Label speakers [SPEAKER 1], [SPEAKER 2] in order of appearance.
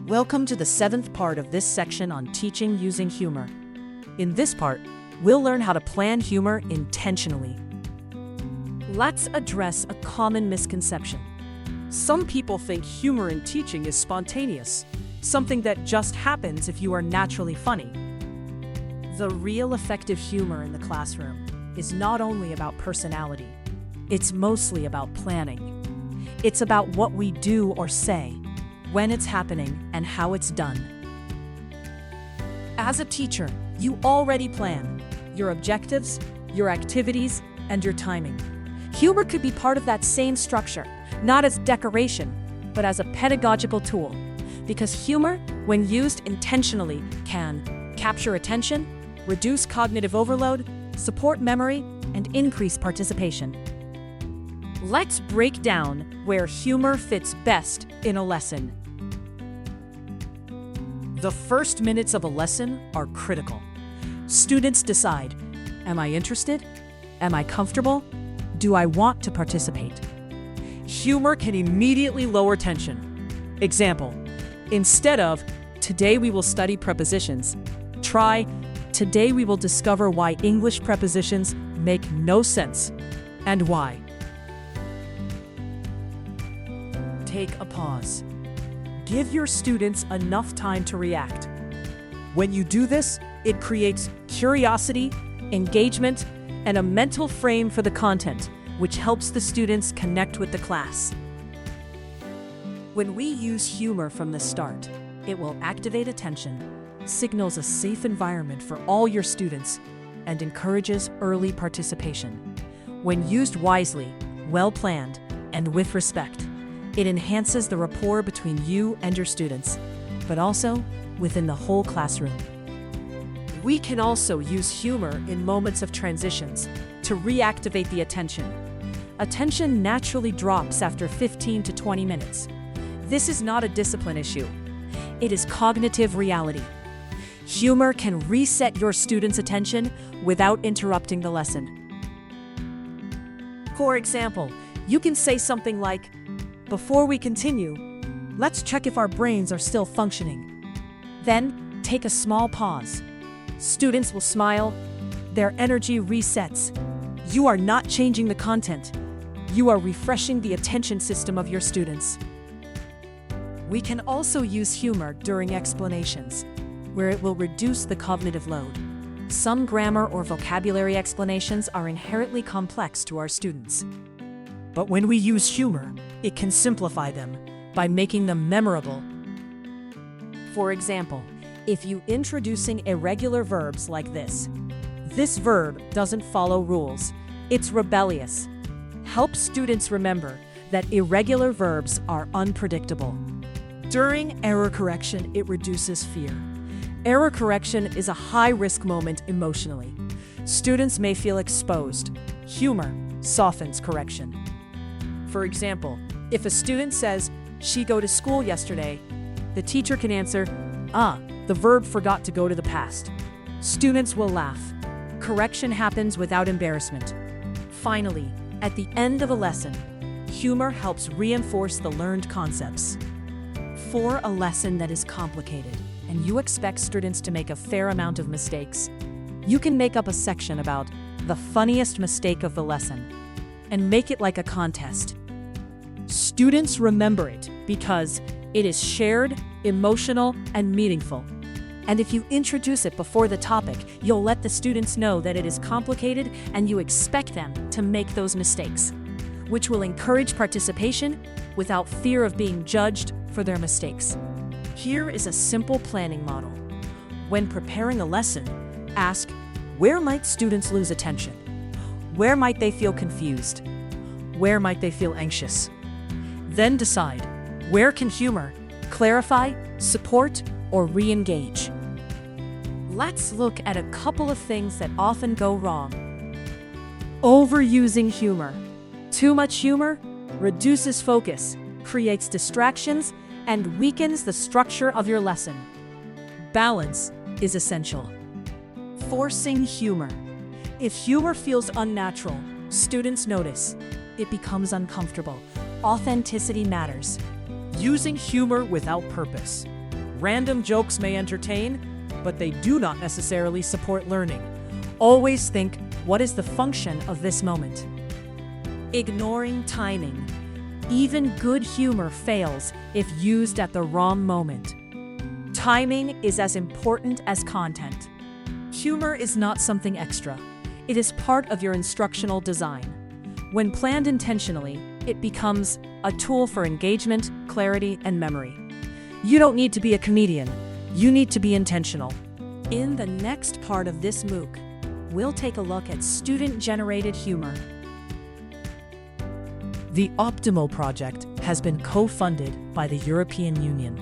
[SPEAKER 1] Welcome to the 7th part of this section on teaching using humor. In this part, we'll learn how to plan humor intentionally. Let's address a common misconception. Some people think humor in teaching is spontaneous, something that just happens if you are naturally funny. The real effective humor in the classroom is not only about personality, it's mostly about planning. It's about what we do or say, when it's happening, and how it's done. As a teacher, you already plan your objectives, your activities, and your timing. Humor could be part of that same structure, not as decoration, but as a pedagogical tool. Because humor, when used intentionally, can capture attention, reduce cognitive overload, support memory, and increase participation. Let's break down where humor fits best in a lesson. The first minutes of a lesson are critical. Students decide, am I interested? Am I comfortable? Do I want to participate? Humor can immediately lower tension. Example, instead of, today we will study prepositions, try, today we will discover why English prepositions make no sense and why. Take a pause. Give your students enough time to react. When you do this, it creates curiosity, engagement, and a mental frame for the content, which helps the students connect with the class. When we use humor from the start, it will activate attention, signals a safe environment for all your students, and encourages early participation. When used wisely, well-planned, and with respect, it enhances the rapport between you and your students, but also within the whole classroom. We can also use humor in moments of transitions to reactivate the attention. Attention naturally drops after 15 to 20 minutes. This is not a discipline issue. It is cognitive reality. Humor can reset your students' attention without interrupting the lesson. For example, you can say something like, before we continue, let's check if our brains are still functioning. Then, take a small pause. Students will smile. Their energy resets. You are not changing the content. You are refreshing the attention system of your students. We can also use humor during explanations, where it will reduce the cognitive load. Some grammar or vocabulary explanations are inherently complex to our students. But when we use humor, it can simplify them by making them memorable. For example, if you introducing irregular verbs like this verb doesn't follow rules, it's rebellious. Help students remember that irregular verbs are unpredictable. During error correction, it reduces fear. Error correction is a high-risk moment emotionally. Students may feel exposed. Humor softens correction. For example, if a student says, she go to school yesterday, the teacher can answer, the verb forgot to go to the past. Students will laugh. Correction happens without embarrassment. Finally, at the end of a lesson, humor helps reinforce the learned concepts. For a lesson that is complicated, and you expect students to make a fair amount of mistakes, you can make up a section about the funniest mistake of the lesson and make it like a contest. Students remember it because it is shared, emotional, and meaningful. And if you introduce it before the topic, you'll let the students know that it is complicated and you expect them to make those mistakes, which will encourage participation without fear of being judged for their mistakes. Here is a simple planning model. When preparing a lesson, ask, where might students lose attention? Where might they feel confused? Where might they feel anxious? Then decide, where can humor clarify, support, or re-engage? Let's look at a couple of things that often go wrong. Overusing humor. Too much humor reduces focus, creates distractions, and weakens the structure of your lesson. Balance is essential. Forcing humor. If humor feels unnatural, students notice. It becomes uncomfortable. Authenticity matters. Using humor without purpose. Random jokes may entertain, but they do not necessarily support learning. Always think, what is the function of this moment? Ignoring timing. Even good humor fails if used at the wrong moment. Timing is as important as content. Humor is not something extra. It is part of your instructional design. When planned intentionally, it becomes a tool for engagement, clarity, and memory. You don't need to be a comedian. You need to be intentional. In the next part of this MOOC, we'll take a look at student-generated humor. The Optimo project has been co-funded by the European Union.